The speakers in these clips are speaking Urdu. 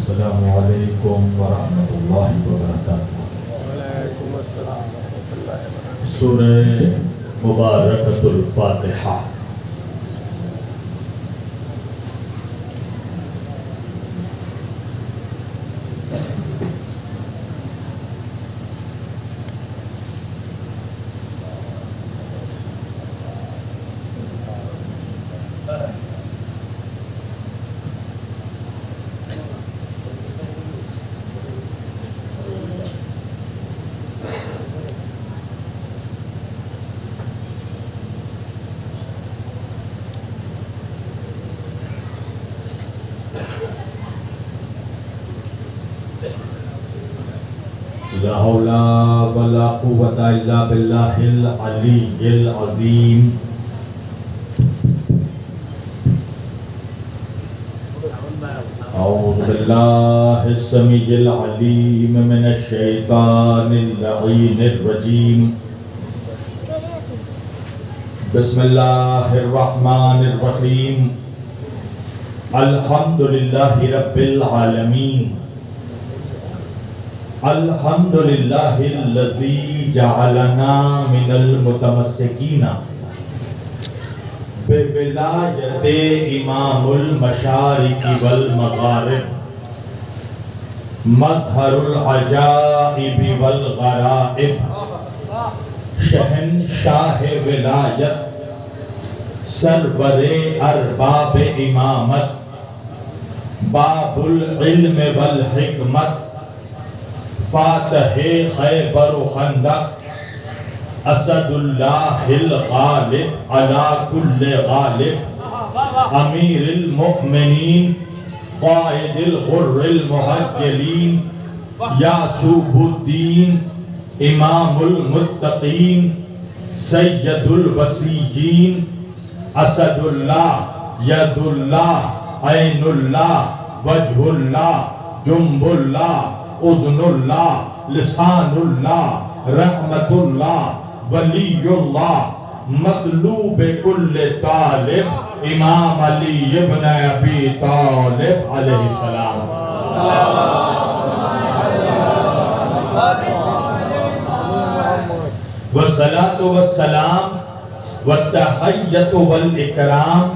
السلام علیکم ورحمۃ اللہ وبرکاتہ۔ وعلیکم السلام ورحمۃ اللہ وبرکاتہ۔ سورہ مبارکۃ الفاتحہ۔ لا حول ولا قوة الا باللہ العلی العظیم۔ اعوذ باللہ السمیع العلیم من الشیطان اللعین الرجیم۔ بسم اللہ الرحمن الرحیم۔ الحمدللہ رب العالمین۔ الحمدللہ الذی جعلنا من المتمسکین بولایت امام المشارق والمغارب، مظہر العجائب والغرائب، شہنشاہ ولایت، سرور ارباب امامت، باب العلم والحکمت، فاتح خیبر و خندق، اسد اللہ الغالب علی کل غالب، امیر المؤمنین، قائد الغر المحجلین، یعصوب الدین، امام المتقین، سید الوسیین، اسد اللہ، ید اللہ، عین اللہ، وجہ اللہ، جنب اللہ، اذن اللہ، لسان اللہ، رحمت اللہ، ولی اللہ، مطلوب کل طالب، امام علی ابن ابی طالب علیہ السلام۔ والصلاة والسلام والتحیۃ والاکرام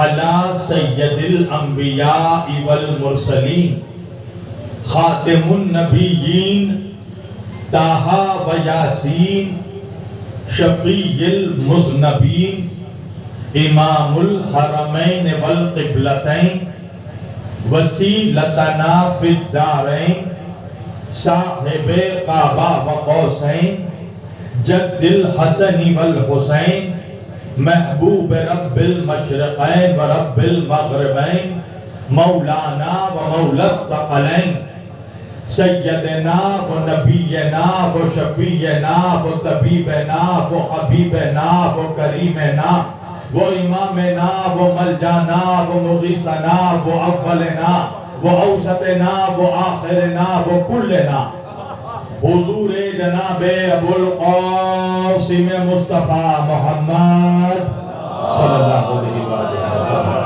علی سید الانبیاء والمرسلین، خاتم النبیین، طٰہٰ و یاسین، شفیع المذنبین، امام الحرمین والقبلتین، وسیلتنا فی الدارین، صاحب کعبہ و قوسین، جد الحسن والحسین، محبوب رب المشرقین و رب المغربین، مولانا و مولا الثقلین، سیدنا و نبینا و شفیعنا و طبیبنا و حبیبنا و کریمنا و امامنا و ملجانا و مغیثنا و اولنا و اوسطنا و آخرنا و کلنا، حضور جناب ابو القاسم مصطفیٰ محمد صلی اللہ علیہ وسلم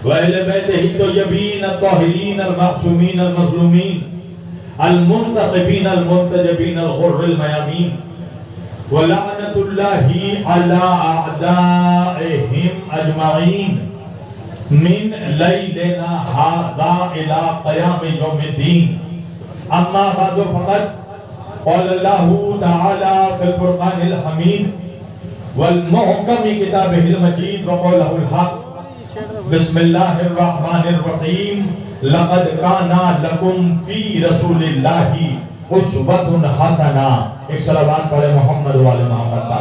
وَأَهْلِ بَيْتِهِ الطَّيِّبِينَ الطَّاهِرِينَ الْمَعْصُومِينَ الْمَظْلُومِينَ الْمُنْتَخِبِينَ الْمُنْتَجَبِينَ الْغُرِّ الْمَيَامِينَ، وَلَعْنَةُ اللَّهِ عَلَىٰ أَعْدَائِهِمْ أَجْمَعِينَ مِنْ لَيْلِنَا هَٰذَا إِلَىٰ قِيَامِ يَوْمِ الدِّينِ۔ أَمَّا بَعْدُ فَقَدْ قَالَ اللَّهُ تَعَالَىٰ فِي الْفُرْقَانِ الْحَمِيدِ وَالْمُحْكَمِ كِتَابِهِ الْمَجِيدِ وَقَوْلِهِ الْحَقِّ، بسم اللہ الرحمن الرحیم۔ لقد کان لکم فی رسول اللہ اسوۃ حسنہ۔ ایک صلوات پڑھے محمد و آل محمد کا۔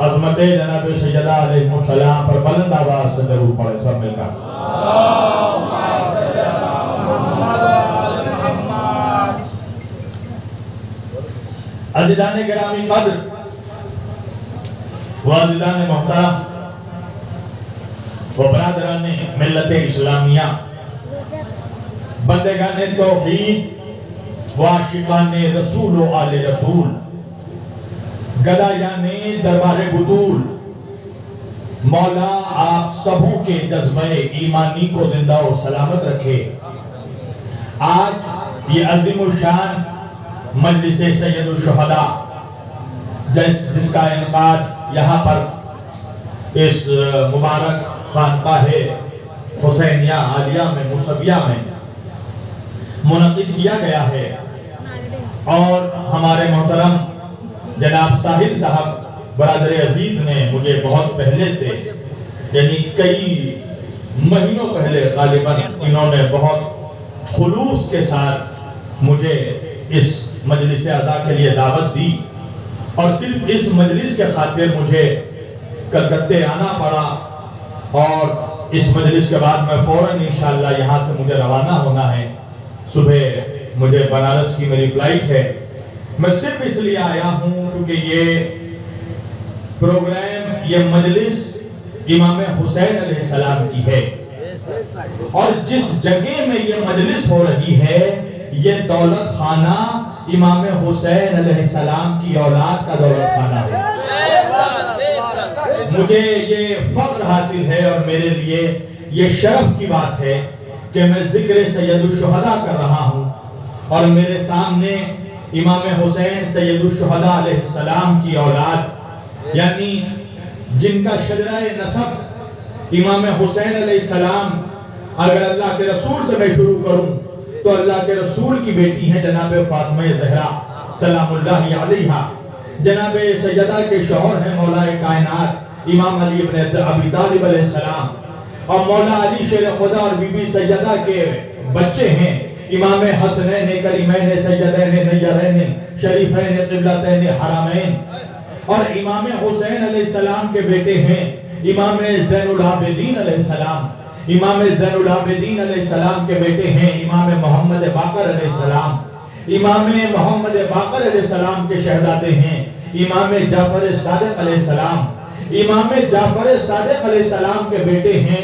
عظمت جناب سیدہ علیہ السلام پر بلند آواز سے درود پڑھے سب مل کر۔ عزیزان گرامی قدر، والدان محترم و برادران ملت اسلامیہ، بندگان توحید و عاشقان رسول و آل رسول، گدایان دربار بطول، مولا آپ سبوں کے جذبہ ایمانی کو زندہ و سلامت رکھے۔ آج یہ عظیم الشان مجلس سید الشہداء جس کا انعقاد یہاں پر اس مبارک خانقاہ حسینیہ عالیہ میں موسویہ میں منعقد کیا گیا ہے، اور ہمارے محترم جناب ساحل صاحب برادر عزیز نے مجھے بہت پہلے سے، یعنی کئی مہینوں پہلے غالباً انہوں نے بہت خلوص کے ساتھ مجھے اس مجلس ادا کے لیے دعوت دی، اور صرف اس مجلس کے خاطر مجھے کلکتے آنا پڑا، اور اس مجلس کے بعد میں فوراً انشاءاللہ یہاں سے مجھے روانہ ہونا ہے۔ صبح مجھے بنارس کی میری فلائٹ ہے۔ میں صرف اس لیے آیا ہوں کیونکہ یہ پروگرام، یہ مجلس امام حسین علیہ السلام کی ہے، اور جس جگہ میں یہ مجلس ہو رہی ہے یہ دولت خانہ امام حسین علیہ السلام کی اولاد کا دولت خانہ ہے۔ مجھے یہ فخر حاصل ہے اور میرے لیے یہ شرف کی بات ہے کہ میں ذکر سید الشہداء کر رہا ہوں، اور میرے سامنے امام حسین سید الشہداء علیہ السلام کی اولاد، یعنی جن کا شجرہ نسب امام حسین علیہ السلام، اگر اللہ کے رسول سے میں شروع کروں تو اللہ کے رسول کی بیٹی ہیں جناب فاطمہ زہرا سلام اللہ علیہا، جناب سیدہ کے شوہر ہیں مولا کائنات امام علی ابن ابی طالب علیہ السلام، اور مولا علی شیر خدا اور بی بی سیدہ کے بچے ہیں امام حسنین کریمین سیدین نیرین شریفین قبلتین حرامین، اور امام حسین علیہ السلام کے بیٹے ہیں امام زین العابدین علیہ السلام، امام زین العابدین علیہ السلام کے بیٹے ہیں امام محمد باقر علیہ السلام، امام محمد باقر علیہ السلام کے شہزادے ہیں امام جعفر صادق علیہ السلام، امام جعفر صادق علیہ السلام کے بیٹے ہیں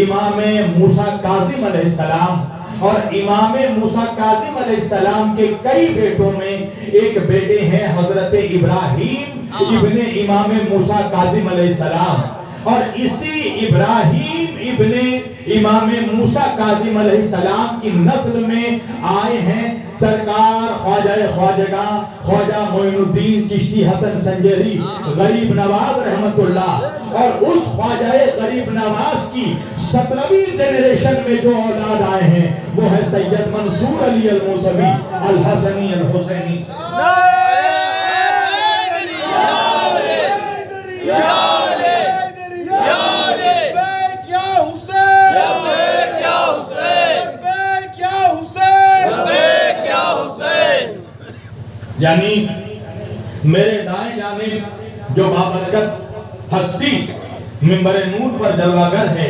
امام موسیٰ کاظم علیہ السلام، اور امام موسیٰ کاظم علیہ السلام کے کئی بیٹوں میں ایک بیٹے ہیں حضرت ابراہیم ابن امام موسیٰ کاظم علیہ السلام، اور اسی ابراہیم ابن امام موسیٰ کاظم علیہ السلام کی نسل میں آئے ہیں سرکار خواجہ خواجگاں خواجہ معین الدین چشتی حسن سنجری غریب نواز رحمت اللہ، اور اس خواجہ غریب نواز کی 17ویں جنریشن میں جو اولاد آئے ہیں وہ ہے سید منصور علی الموسوی الحسنی الحسینی۔ یعنی میرے دائیں جانب جو بابرکت ہستی منبر نور پر جلوہ گر ہے،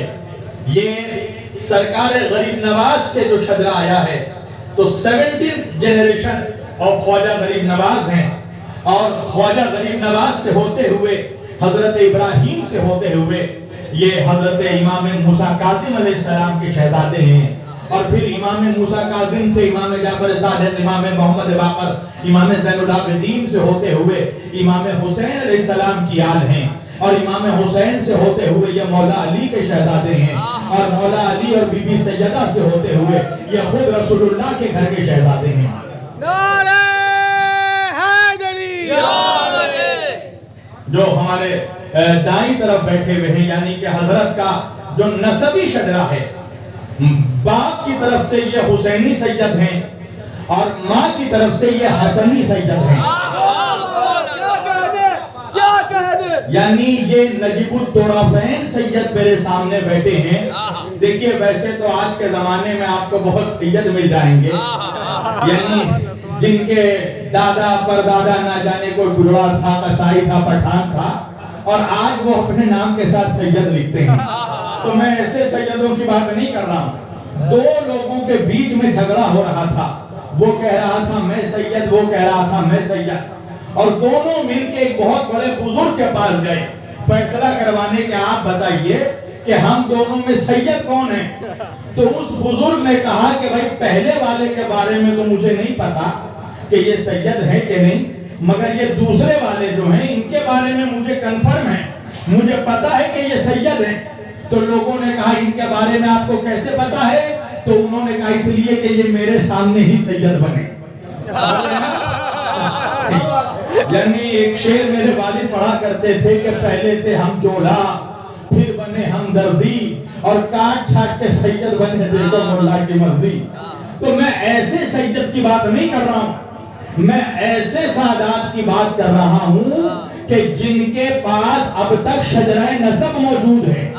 یہ سرکار غریب نواز سے جو شجرہ آیا ہے، تو 17 جنریشن اور خواجہ غریب نواز ہیں، اور خواجہ غریب نواز سے ہوتے ہوئے حضرت ابراہیم سے ہوتے ہوئے یہ حضرت امام موسیٰ کاظم علیہ السلام کے شہزادے ہیں، اور پھر امام موسیٰ کاظم سے امام جعفر صادق، امام محمد باقر، امام زین العابدین سے ہوتے ہوئے امام حسین علیہ السلام کی آل ہیں، اور امام حسین سے ہوتے ہوئے یہ مولا علی کے شہزادے ہیں، اور مولا علی اور بی بی سیدہ سے ہوتے ہوئے یہ خود رسول اللہ کے گھر کے شہزادے ہیں۔ نعرہ حیدری! جو ہمارے دائیں طرف بیٹھے ہوئے ہیں، یعنی کہ حضرت کا جو نسبی شجرہ ہے، باپ کی طرف سے یہ حسینی سید ہیں اور ماں کی طرف سے یہ حسنی سید ہیں، یعنی یہ نجیب الطرفین سید میرے سامنے بیٹھے ہیں۔ دیکھیے ویسے تو آج کے زمانے میں آپ کو بہت سید مل جائیں گے، یعنی جن کے دادا پردادا نہ جانے کوئی گجرا تھا، قصائی تھا، پٹھان تھا، اور آج وہ اپنے نام کے ساتھ سید لکھتے ہیں۔ تو میں ایسے سیدوں کی بات نہیں کر رہا ہوں، دو لوگوں کے بیچ میں جھگڑا ہو رہا تھا، وہ کہہ رہا تھا میں سید، وہ کہہ رہا تھا میں سید، اور دونوں مل کے ایک بہت بڑے بزرگ کے پاس گئے فیصلہ کروانے کے آپ بتائیے کہ ہم دونوں میں سید کون ہے؟ تو اس بزرگ نے کہا کہ بھائی پہلے والے کے بارے میں تو مجھے نہیں پتا کہ یہ سید ہے کہ نہیں، مگر یہ دوسرے والے جو ہیں ان کے بارے میں مجھے کنفرم ہے، مجھے پتا ہے کہ یہ سید ہیں. تو لوگوں نے کہا ان کے بارے میں آپ کو کیسے پتا ہے؟ تو انہوں نے کہا اس لیے کہ یہ میرے سامنے ہی سید بنے. یعنی ایک شعر میرے والد پڑھا کرتے تھے کہ پہلے تھے ہم جوڑا، پھر بنے ہم دردی، اور کاٹ چھاٹ کے سید بنے دیکھو مولا کی مرضی. تو میں ایسے سید کی بات نہیں کر رہا ہوں، میں ایسے سادات کی بات کر رہا ہوں کہ جن کے پاس اب تک شجرہ نسب موجود ہے.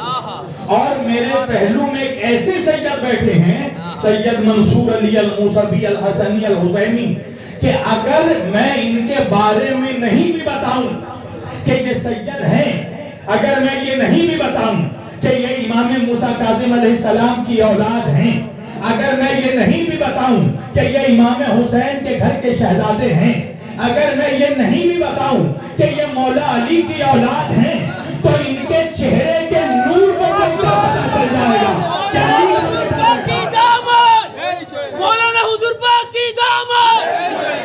اور میرے پہلو میں ایک ایسے سید بیٹھے ہیں، سید منصور علی الموسوی الحسنی الحسینی، کہ اگر میں ان کے بارے میں نہیں بھی بتاؤں کہ یہ سید ہیں، اگر میں یہ نہیں بھی بتاؤں کہ یہ امام موسیٰ کاظم علیہ السلام کی اولاد ہیں، اگر میں یہ نہیں بھی بتاؤں کہ یہ امام حسین کے گھر کے شہزادے ہیں، اگر میں یہ نہیں بھی بتاؤں کہ یہ مولا علی کی اولاد ہیں، تو ان کے چہرے کے نور کو کیسا پتا چل جائے گا؟ مولانا حضور پاک کی دامت،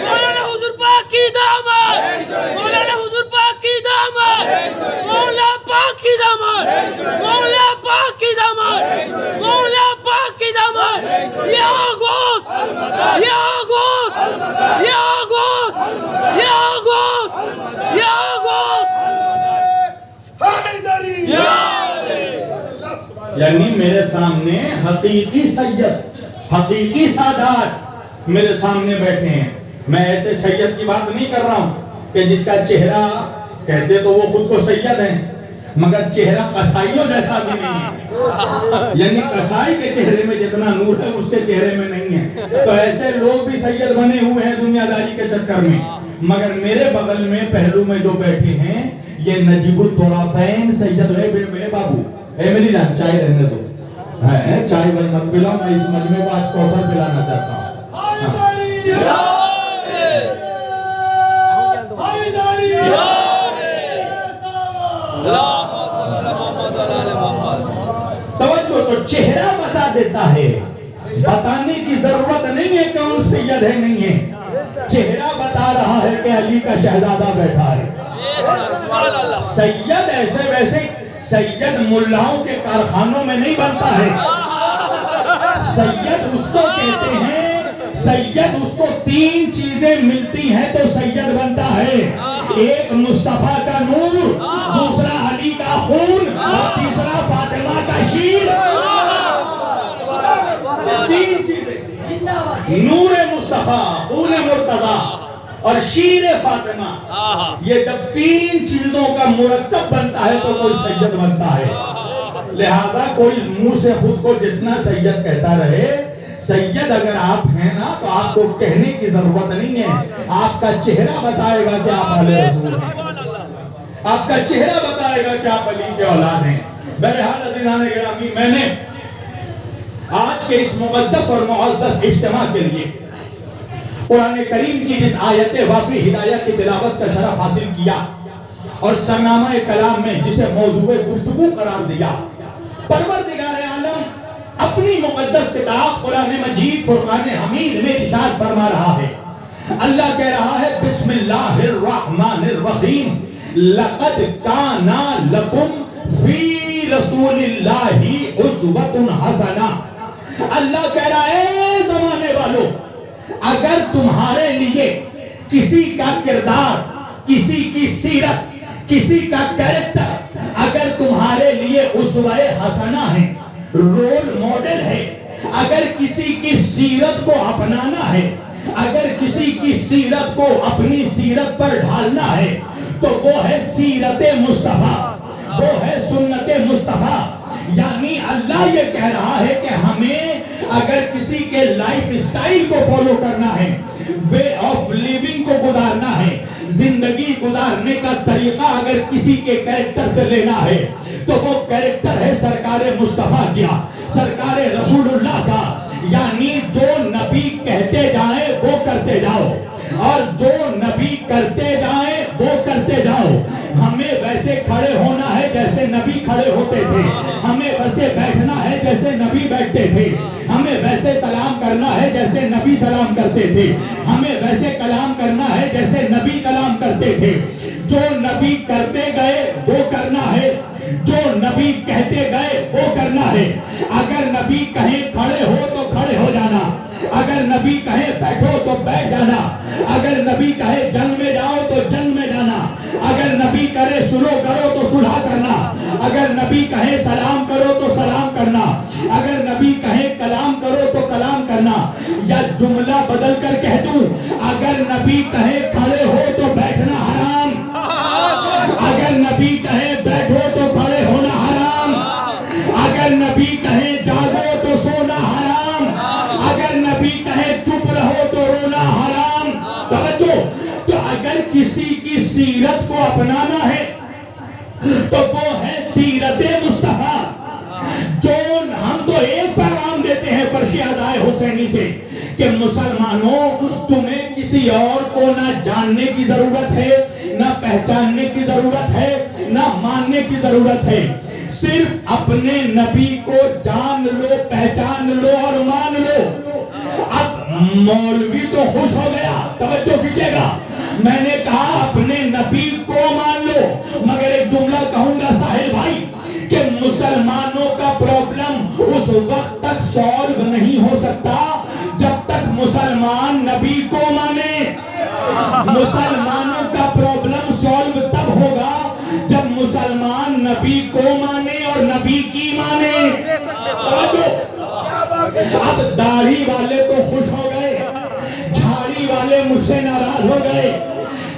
مولانا حضور پاک کی دامت، مولانا حضور پاک کی دامت، مولا پاک کی دامت، مولا پاک کی دامت، مولا پاک کی دامت. یا غوث، یا غوث، یا غوث، یا غوث، یا غوث. یعنی میرے سامنے حقیقی سید، حقیقی سادات میرے سامنے بیٹھے ہیں. میں ایسے سید کی بات نہیں کر رہا ہوں کہ جس کا چہرہ کہتے تو وہ خود کو سید ہیں مگر چہرہ قصائیوں جیسا بھی نہیں ہے. یعنی قصائی کے چہرے میں جتنا نور ہے اس کے چہرے میں نہیں ہے. تو ایسے لوگ بھی سید بنے ہوئے ہیں دنیا داری کے چکر میں. مگر میرے بغل میں پہلو میں جو بیٹھے ہیں یہ نجیب الطرفین سید ہے. بے بابو اے میری جان چائے رہنے دو، چائے بھائی مت پلاؤ، میں اس مجمع کو آج کوثر پلانا چاہتا ہوں. توجہ، تو چہرہ بتا دیتا ہے، بتانے کی ضرورت نہیں ہے کون سید ہے نہیں ہے. چہرہ بتا رہا ہے کہ علی کا شہزادہ بیٹھا ہے. سید ایسے ویسے سید ملاؤں کے کارخانوں میں نہیں بنتا ہے. سید اس کو کہتے ہیں، سید اس کو تین چیزیں ملتی ہیں تو سید بنتا ہے. ایک مصطفیٰ کا نور، دوسرا علی کا خون، اور تیسرا فاطمہ کا شیر. تین چیزیں، نور مصطفیٰ، خون مرتضیٰ اور شیر فاطمہ. یہ جب تین چیزوں کا مرکب بنتا ہے تو کوئی سید بنتا ہے. لہذا کوئی منہ سے خود کو جتنا سید کہتا رہے، سید اگر آپ ہیں نا تو آپ کو کہنے کی ضرورت نہیں ہے. آپ کا چہرہ بتائے گا کہ آپ علیہ رسول ہیں، آپ کا چہرہ بتائے گا کہ آپ علی کے اولاد ہیں. بہرحال عزیزان گرامی، میں نے آج کے اس مقدس اور معزز اجتماع کے لیے قرآن کریم کی جس آیت وافی ہدایت کی تلاوت کا شرف حاصل کیا اور سرنامہ کلام میں جسے موضوع گفتگو قرار دیا، پروردگار عالم اپنی مقدس کتاب قرآن مجید فرقان حمید میں ارشاد فرما رہا ہے. اللہ کہہ رہا ہے بسم اللہ الرحمن الرحیم لقد کان لکم فی رسول اللہ اسوۃ حسنہ. اللہ کہہ رہا ہے اے زمانے والوں، اگر تمہارے لیے کسی کا کردار، کسی کی سیرت، کسی کا کریکٹر اگر تمہارے لیے اسوہ حسنہ ہے، رول ماڈل ہے، اگر کسی کی سیرت کو اپنانا ہے، اگر کسی کی سیرت کو اپنی سیرت پر ڈھالنا ہے تو وہ ہے سیرت مصطفیٰ، وہ ہے سنت مصطفیٰ. یعنی اللہ یہ کہہ رہا ہے کہ ہمیں اگر کسی کے لائف اسٹائل کو فالو کرنا ہے، وے آف لیونگ کو گزارنا ہے، زندگی گزارنے کا طریقہ اگر کسی کے کریکٹر سے لینا ہے تو وہ کریکٹر ہے سرکار مصطفیٰ کیا، سرکار رسول اللہ کا. یعنی جو نبی کہتے جائیں وہ کرتے جاؤ، اور جو نبی کرتے جائیں وہ کرتے جاؤ. ہمیں ویسے کھڑے ہونا ہے جیسے نبی کھڑے ہوتے تھے، ہمیں ویسے بیٹھنا ہے جیسے نبی بیٹھتے تھے، ہمیں ویسے سلام کرنا ہے جیسے نبی سلام کرتے تھے، ہمیں ویسے کلام کرنا ہے جیسے نبی کلام کرتے تھے. جو نبی کرتے گئے وہ کرنا ہے، جو نبی کہتے گئے وہ کرنا ہے۔ اگر نبی کہیں کھڑے ہو تو کھڑے ہو جانا، اگر نبی کہیں بیٹھو تو بیٹھ جانا، اگر نبی کہے جنگ میں جاؤ تو جنگ میں جانا، اگر نبی کرے سلو کرو تو صلح کرنا، اگر نبی کہے سلام کرو تو سلام کرنا، اگر نبی کہے کلام کرو تو کلام کرنا۔ یا جملہ بدل کر کہہ دوں، اگر نبی کہے کھڑے ہو تو بیٹھنا حرام، اگر نبی کہے بیٹھو تو کھڑے ہونا حرام، اگر نبی کہے جاگو تو سونا حرام، اگر نبی کہے چپ رہو تو رونا حرام۔ توجہ، تو اگر کسی کی سیرت کو اپنانا ہے تو وہ ہے سیرت مصطفیٰ۔ جو ہم تو ایک پیغام دیتے ہیں فرشیادائے حسینی سے کہ مسلمانوں تمہیں کسی اور کو نہ جاننے کی ضرورت ہے، نہ پہچاننے کی ضرورت ہے، نہ ماننے کی ضرورت ہے، صرف اپنے نبی کو جان لو، پہچان لو اور مان لو۔ اب مولوی تو خوش ہو گیا، توجہ کیجئے گا، میں نے کہا اپنے نبی کو مان لو، مگر ایک جملہ کہوں گا ساحل بھائی کہ مسلمانوں کا پرابلم اس وقت تک سولو نہیں ہو سکتا جب تک مسلمان نبی کو مانے۔ مسلمانوں کا پرابلم سولو تب ہوگا جب مسلمان نبی کو مانے اور نبی کی مانے۔ اب داڑھی والے تو خوش ہو گئے، جھاڑی والے مجھ سے ناراض ہو گئے،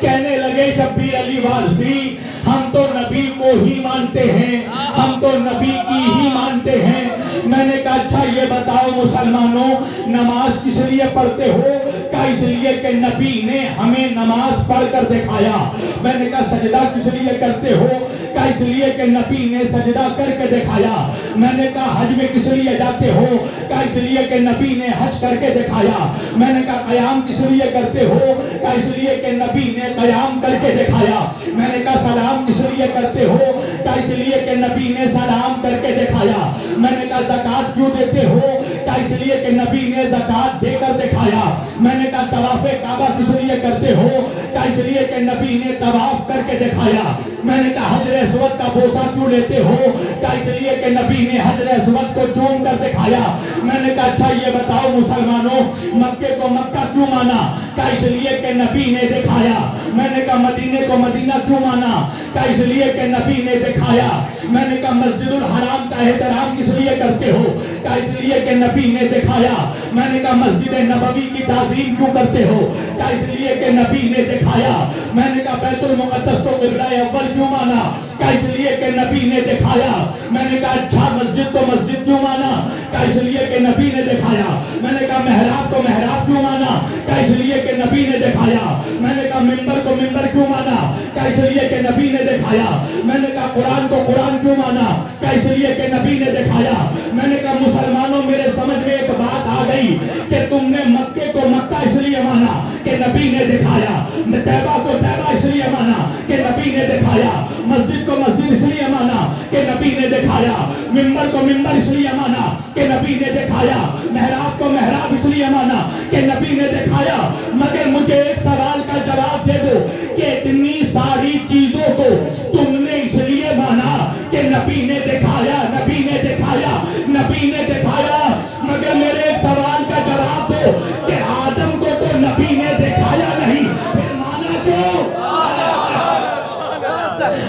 کہنے لگے شبیر علی وارثی ہم تو نبی کو ہی مانتے ہیں، ہم تو نبی کی ہی مانتے ہیں۔ میں نے کہا اچھا یہ بتاؤ مسلمانوں نماز کس لیے پڑھتے ہو؟ کہا اس لیے کہ نبی نے ہمیں نماز پڑھ کر دکھایا۔ میں نے کہا سجدہ کس لیے کرتے ہو؟ کہا اس لیے کہ نبی نے سجدہ کر کے دکھایا۔ میں نے کہا حج میں کس لیے جاتے ہو؟ کہا اس لیے کہ نبی نے حج کر کے دکھایا۔ میں نے کہا قیام کس لیے کرتے ہو؟ کہا اس لیے کہ نبی نے قیام کر کے دکھایا۔ میں نے کہا سلام کس لیے کرتے ہو؟ کہا اس لیے کہ نبی نے سلام کر کے دکھایا۔ میں نے کہا زکوٰۃ کیوں دیتے ہو؟ کہا اس لیے کہ نبی نے زکوٰۃ دے کر دکھایا۔ میں نے کہا طواف کعبہ کس لیے کرتے ہو؟ کہا اس لیے کہ نبی نے طواف کر کے دکھایا۔ میں نے کہا حجر اسود کا بوسہ کیوں لیتے ہو؟ کہا اس لیے کہ نبی نے حجر اسود کو چوم کر دکھایا۔ میں نے کہا اچھا یہ بتاؤ مسلمانوں مکے کو مکہ کیوں مانا؟ کہا اس لیے کہ نبی نے دکھایا۔ میں نے کہا مدینے کو مدینہ کیوں مانا؟ کہا اس لیے کہ نبی نے دکھایا۔ میں نے کہا مسجد الحرام کا احترام کس لیے کرتے ہو؟ کہا اس لیے کہ نبی نے دکھایا۔ میں نے کہا مسجد نبوی کی تعظیم کیوں کرتے ہو؟ کہا اس لیے کہ نبی نے دکھایا۔ میں نے کہا بیت المقدس کو قبلہ اول کیوں مانا؟ کہا اس لیے کہ نبی نے دکھایا۔ میں نے کہا اچھا مسجد کو مسجد کیوں مانا؟ کہا اس لیے کہ نبی نے دکھایا۔ میں نے کہا محراب کو محراب کیوں مانا؟ کہا اس لیے کہ نبی نے دکھایا۔ میں نے کہا منبر کو منبر کیوں مانا؟ کہا اس لیے کہ نبی نے دکھایا۔ میں نے کہا قرآن کو قرآن کیوں مانا؟ کہا اس لیے کہ نبی نے دکھایا۔ میں نے کہا مسلمانوں میرے سمجھ میں ایک بات آ گئی کہ تم نے مکے کو مکہ اس لیے مانا کہ نبی نے دکھایا، طیبہ کو طیبہ اس لیے مانا کہ نبی نے دکھایا، مسجد کو مسجد اس لیے مانا کہ نبی نے دکھایا، منبر کو منبر اس لیے مانا کہ نبی نے دکھایا، محراب کو محراب اس لیے مانا کہ نبی نے دکھایا۔ مگر مجھے ایک سوال کا جواب دے دو کہ اتنی ساری چیزوں کو تم نے اس لیے مانا کہ نبی نے دکھایا، نبی نے دکھایا، نبی نے دکھایا، مگر میرے ایک سوال کا جواب دو کہ آدم کو تو نبی نے دکھایا نہیں، پھر مانا کیوں؟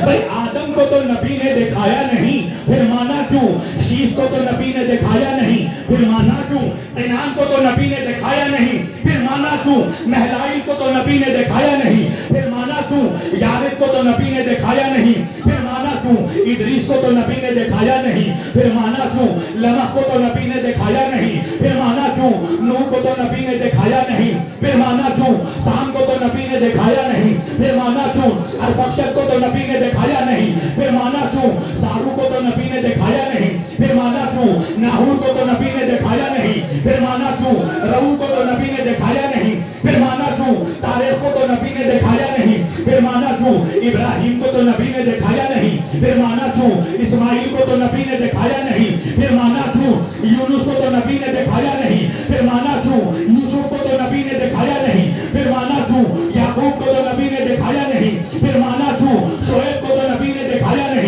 بھئی آدم کو تو نبی نے دکھایا نہیں، پھر مانا کیوں؟ شیش کو تو نبی نے دکھایا نہیں، پھر مانا کیوں؟ قینان کو تو نبی نے دکھایا نہیں، پھر مانا کیوں؟ مہلائل کو تو نبی نے دکھایا نہیں، پھر مانا کیوں؟ یارد کو تو نبی نے دکھایا نہیں، پھر مانا کیوں؟ ادریس کو تو نبی نے دکھایا نہیں، پھر مانا کیوں؟ لمح کو تو نبی نے دکھایا نہیں، پھر مانا کیوں؟ نوح کو تو نبی نے دکھایا نہیں، پھر مانا کیوں؟ سام کو تو نبی نے دکھایا نہیں، پھر مانا کیوں؟ ارفخشد کو تو نبی نے دکھایا نہیں، پھر مانا کیوں؟ سارو کو تو نبی نے دکھایا نہیں، پھر مانا کیوں؟ ناہور کو تو نبی نے دکھایا نہیں، پھر مانا کیوں؟ رعو کو تو نبی نے دکھایا نہیں، پھر مانا کیوں؟ تاریخ کو تو نبی نے دکھایا نہیں، پھر مانا کیوں؟ ابراہیم کو تو نبی نے دکھایا نہیں، پھر مانا کیوں؟ اسماعیل کو تو نبی نے دکھایا نہیں، پھر مانا کیوں؟ یونس کو تو نبی نے دکھایا نہیں، پھر مانا کیوں؟ یوسف کو تو نبی نے دکھایا نہیں، پھر مانا کیوں؟ یعقوب کو تو نبی نے دکھایا نہیں، پھر مانا کیوں؟ شعیب کو تو نبی نے دکھایا نہیں،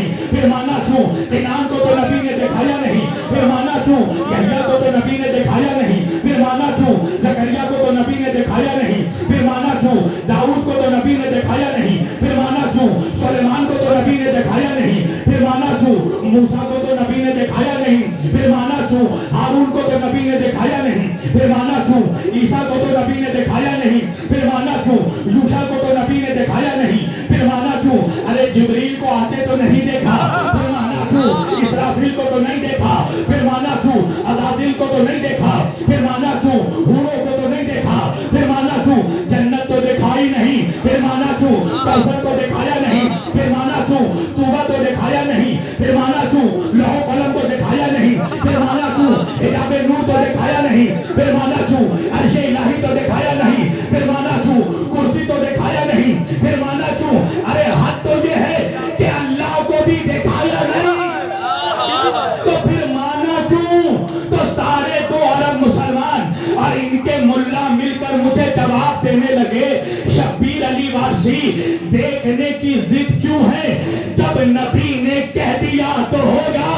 سلیمان کو تو نبی نے دکھایا نہیں، پھر مانا کیوں موسیٰ کو تو نبی نے دکھایا نہیں، پھر مانا کیوں ہارون کو تو نبی نے دکھایا نہیں، پھر مانا کیوں عیسیٰ کو تو نبی نے دکھایا نہیں، پھر مانا کیوں یوشع کو تو نبی نے دکھایا نہیں، پھر مانا کیوں ارے جبریل کو آتے تو نہیں دیکھا، پھر مانا کیوں اسرافیل کو تو نہیں دیکھا، پھر مانا کیوں عزازیل کو تو نہیں دیکھا، پھر مانا کیوں حوروں کو تو نہیں دیکھا، پھر مانا کیوں جنت تو دکھائی نہیں، پھر مانا کیوں کوثر تو دکھایا نہیں، پھر مانا کیوں توبہ تو دکھایا نہیں، پھر مانا کیوں لوح و قلم تو دکھایا نہیں، پھر مانا کیوں حجاب نور تو دکھایا نہیں، پھر مانا کیوں عرش الہی تو دکھایا نہیں، پھر مانا کیوں کرسی تو دکھایا نہیں، پھر مانا کیوں ارے حد تو یہ ہے کہ اللہ کو بھی دکھایا نہیں، تو پھر مانا کیوں؟ تو سارے 2 ارب مسلمان اور ان کے ملا مل کر مجھے جواب دینے لگے شبیر علی وارثی دیکھنے کی ضد کیوں ہے، جب نبی نے کہہ دیا تو ہوگا۔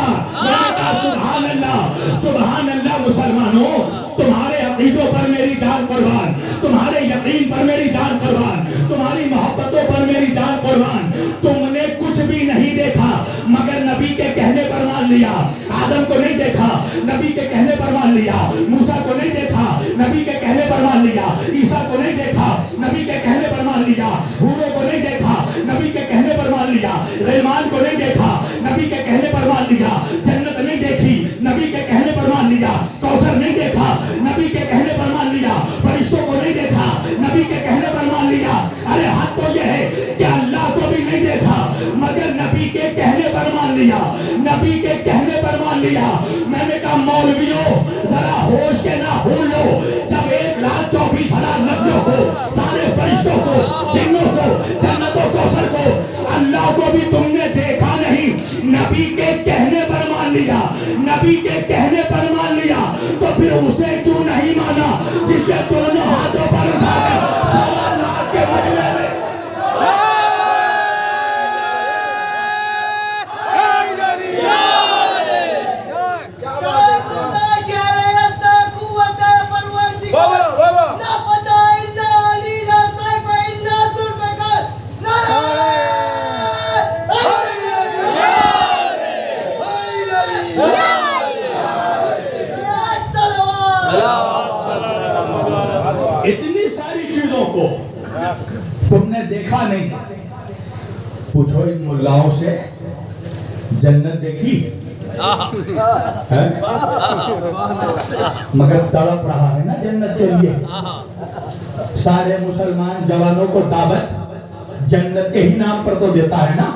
میں نے کہا سبحان اللہ سبحان اللہ، مسلمانوں تمہارے عقیدوں پر میری جان قربان، تمہارے یقین پر میری جان قربان، تمہاری محبتوں پر میری جان قربان، تم نے کچھ بھی نہیں دیکھا مگر نبی کے کہنے پر مان لیا، آدم کو نہیں دیکھا نبی کے کہنے پر مان لیا، موسیٰ کو نہیں دیکھا نبی کے کہنے پر مان لیا، عیسیٰ کو نہیں دیکھا نبی کے کہنے پر مان لیا، حوروں کو نہیں دیکھا نبی کے کہنے پر مان لیا، غلمان کو نہیں دیکھا نبی کے کہنے پر مان لیا، جنت نہیں دیکھی نبی کے کہنے پر مان لیا، کوثر نہیں دیکھا نبی کے کہنے پر مان لیا، فرشتوں کو نہیں دیکھا نبی کے کہنے پر مان لیا۔ ارے حد تو یہ ہے کہ اللہ کو بھی نہیں دیکھا مگر نبی کے کہنے پر مان لیا، نبی کے کہنے پر مان لیا۔ میں نے کہا مولویوں ذرا ہوش کے نہ بھول لو، جب 1,24,000 نبیوں کو، سارے فرشتوں کو، جنوں کو، جنت و کوثر کو، اللہ کو بھی تم نے دیکھا نہیں، نبی کے کہنے پر مان لیا، نبی کے کہنے پر مان لیا، تو پھر اسے کیوں نہیں مانا جسے دونوں ہاتھوں پر اٹھا کر سوالات کے مجمع میں اتنی ساری چیزوں کو تم نے دیکھا نہیں، پوچھو ان ملاؤں سے جنت دیکھی ہے؟ مگر تڑپ رہا ہے نا جنت کے لیے۔ سارے مسلمان جوانوں کو دعوت جنت کے ہی نام پر تو دیتا ہے نا،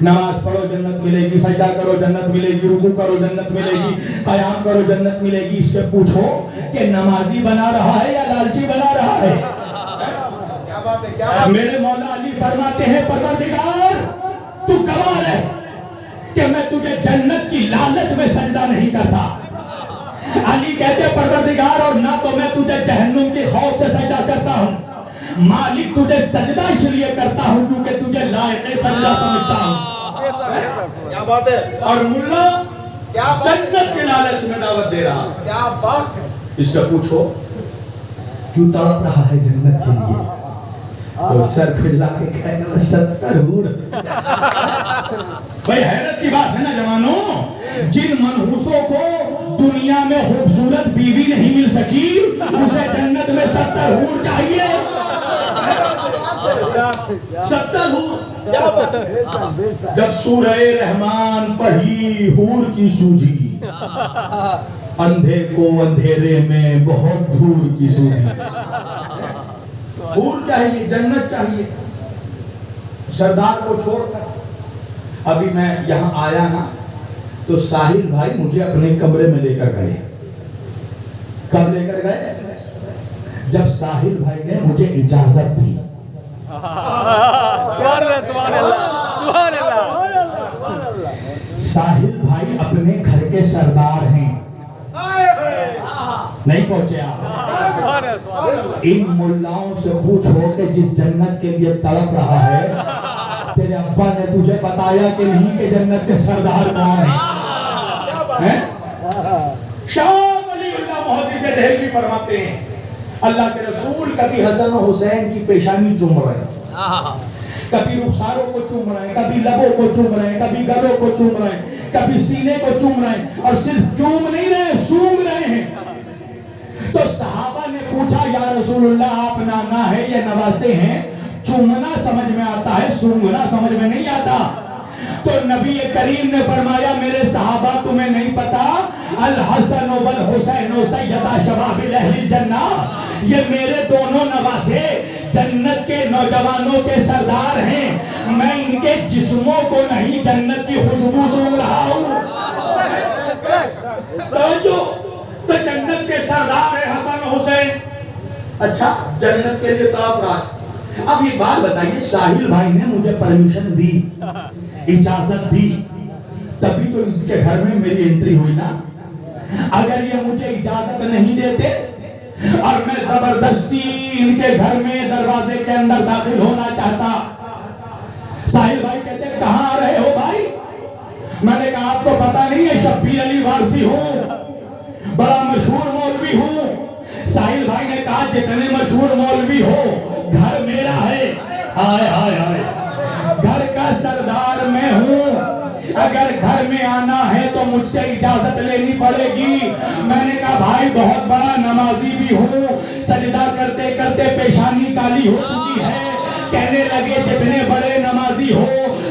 نماز پڑھو جنت ملے گی، سجدہ کرو جنت ملے گی، رکوع کرو جنت ملے گی، قیام کرو جنت ملے گی۔ اس سے پوچھو کہ نمازی بنا رہا ہے یا لالچی بنا رہا ہے؟ میرے مولا علی فرماتے ہیں پروردگار تو گواہ ہے کہ میں تجھے جنت کی لالچ میں سجدہ نہیں کرتا۔ علی کہتے پروردگار اور نہ تو میں تجھے جہنم کی خوف سے سجدہ کرتا ہوں، مالک تجھے سجدہ اس لیے کرتا ہوں کیونکہ تجھے لائق سجدہ سمجھتا ہوں۔ کیا بات ہے؟ اور ملا جنت کی لالچ میں دعوت دے رہا، کیا بات ہے؟ اس سے پوچھو کیوں تڑپ رہا ہے جنت کے لیے؟ تو سر کھلا کے کہے گا 70 حور۔ بھئی حیرت کی بات ہے نا جوانوں، جن منحوسوں کو دنیا میں خوبصورت بیوی نہیں مل سکی اسے جنت میں 70 حور چاہیے۔ 70 حور۔ جب سورہ رحمان پڑھی حور کی سوجھی، اندھے کو اندھیرے میں بہت دور کی سوجھی۔ حور چاہیے، جنت چاہیے۔ سردار کو چھوڑ کر ابھی میں یہاں آیا نا تو ساحل بھائی مجھے اپنے کمرے میں لے کر گئے۔ کب لے کر گئے؟ جب ساحل بھائی نے مجھے اجازت دی۔ سبحان اللہ سبحان اللہ سبحان اللہ۔ ساحل بھائی اپنے گھر کے سردار ہیں، نہیں پہنچے آپ؟ ان ملاؤں سے پوچھو کہ جس جنت کے لیے تڑپ رہا ہے تیرے ابا نے تجھے بتایا کہ نہیں کہ جنت کے سردار کون ہیں؟ شاہ ولی اللہ محدث دہلوی فرماتے ہیں اللہ کے رسول کبھی حسن و حسین کی پیشانی چوم رہے، کبھی رخساروں کو چوم رہے ہیں، کبھی لبوں کو چوم رہے ہیں، کبھی گلوں کو چوم رہے ہیں، کبھی سینے کو چوم رہے ہیں، اور صرف چوم نہیں رہے، سونگ رہے ہیں۔ تو صحابہ نے پوچھا یا رسول اللہ آپ نانا ہے یا نواسے ہیں؟ چومنا سمجھ میں آتا ہے، سونگنا سمجھ میں نہیں آتا۔ تو نبی کریم نے فرمایا میرے صحابہ تمہیں نہیں پتا الحسن والحسین سیدا شباب اہل الجنہ، یہ میرے دونوں نواسے جنت کے نوجوانوں کے سردار ہیں، میں ان کے جسموں کو نہیں جنت کی خوشبو سونگ رہا ہوں۔ تو جنت کے سردار ہیں حسن حسین، اچھا جنت کے لیے طرف رہا۔ اب یہ بات بتائیے، ساحل بھائی نے مجھے پرمیشن دی، اجازت دی، تبھی تو ان کے گھر میں میری انٹری ہوئی نا۔ اگر یہ مجھے اجازت نہیں دیتے اور میں زبردستی ان کے گھر میں دروازے کے اندر داخل ہونا چاہتا، ساحل بھائی کہتے ہیں کہاں آ رہے ہو بھائی؟ میں نے کہا آپ کو پتا نہیں ہے شبیر علی وارسی ہوں، بڑا مشہور مولوی ہوں۔ ساحل بھائی نے کہا جتنے مشہور مولوی ہو گھر میرا ہے، ہائے ہائے ہائے، گھر کا سردار میں ہوں، اگر گھر میں آنا ہے تو مجھ سے اجازت لینی پڑے گی۔ میں نے کہا بھائی بہت بڑا نمازی بھی ہوں، سجدہ کرتے کرتے پیشانی کالی ہو چکی ہے۔ کہنے لگے جتنے بڑے نمازی ہو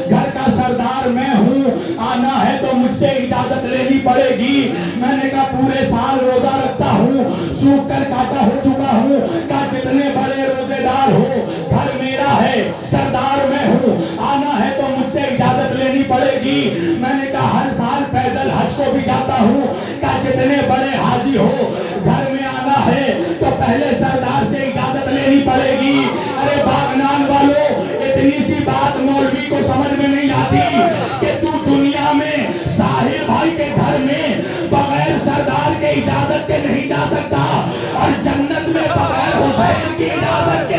گھر کا سردار میں ہوں، آنا ہے تو مجھ سے اجازت لینی پڑے گی۔ میں نے کہا پورے سال روزہ رکھتا ہوں، سوکھ کر کاٹا ہو چکا ہوں، کہا جتنے بڑے روزے دار ہو گھر میرا ہے، سردار میں ہوں، آنا ہے تو مجھ سے اجازت لینی پڑے گی۔ میں نے کہا ہر سال پیدل حج کو بھی جاتا ہوں، کہا جتنے بڑے حاجی ہو گھر میں آنا ہے تو پہلے سردار سے اجازت لینی پڑے گی۔ ارے باغنان والوں، اتنی سی بات مولوی کو سمجھ میں نہیں آتی کہ تو دنیا میں ساحل بھائی کے گھر میں بغیر سردار کے اجازت کے نہیں جا سکتا، اور جنت میں بغیر حسین کی اجازت کے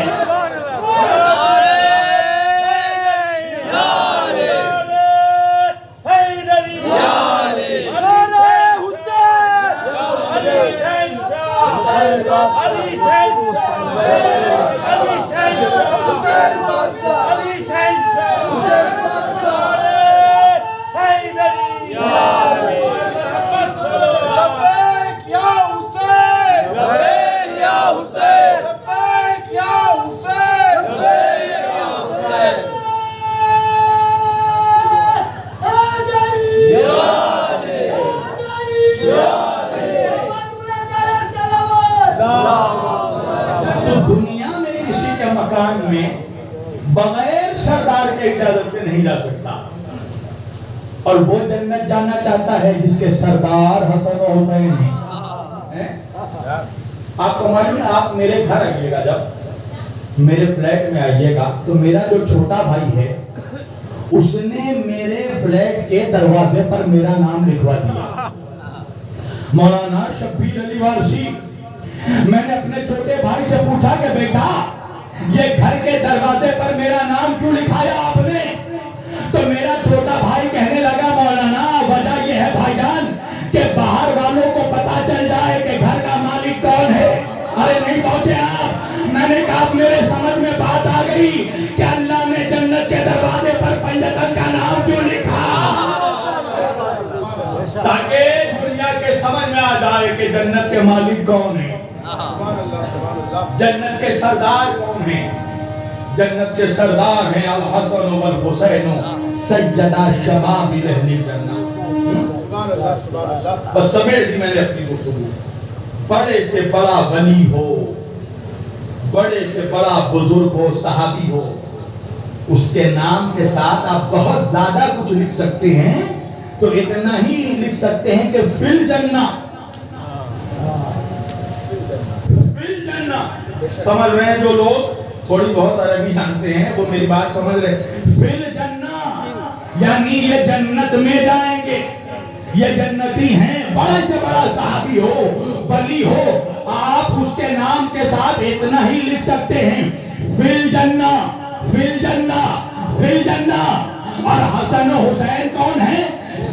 بغیر سردار کے اجازت سے نہیں جا سکتا، اور وہ جنت جانا چاہتا ہے جس کے سردار حسن و حسین ہیں۔ آپ کو معلوم ہے، آپ میرے گھر آئیے گا، جب میرے فلیٹ میں آئیے گا تو میرا جو چھوٹا بھائی ہے اس نے میرے فلیٹ کے دروازے پر میرا نام لکھوا دیا، مولانا شبیر علی وارسی۔ میں نے اپنے چھوٹے بھائی سے پوچھا کہ بیٹا یہ گھر کے دروازے پر میرا نام کیوں لکھایا آپ نے؟ تو میرا چھوٹا بھائی کہنے لگا مولانا وجہ یہ ہے بھائی جان کہ باہر والوں کو پتا چل جائے کہ گھر کا مالک کون ہے۔ ارے نہیں پہنچے آپ؟ میں نے کہا میرے سمجھ میں بات آ گئی کہ اللہ نے جنت کے دروازے پر پنجتن کا نام کیوں لکھا، تاکہ دنیا کے سمجھ میں آ جائے کہ جنت کے مالک کون ہے، جنت کے سردار کون ہیں۔ جنت کے سردار ہیں الحسن والحسین سیدا شباب اہل الجنہ۔ بس سمیٹ دی میں نے اپنی گفتگو، بڑے سے بڑا ولی ہو، بڑے سے بڑا بزرگ ہو، صحابی ہو، اس کے نام کے ساتھ آپ بہت زیادہ کچھ لکھ سکتے ہیں، تو اتنا ہی لکھ سکتے ہیں کہ فی الجنہ، سمجھ رہے ہیں جو لوگ تھوڑی بہت عربی جانتے ہیں وہ میری بات سمجھ رہے ہیں، فی الجنہ یعنی یہ جنت میں جائیں گے، یہ جنتی ہیں۔ بڑے سے بڑا صحابی ہو، ولی ہو، آپ اس کے نام کے ساتھ اتنا ہی لکھ سکتے ہیں، فی الجنہ، فی الجنہ، فی الجنہ۔ اور حسن و حسین کون ہیں؟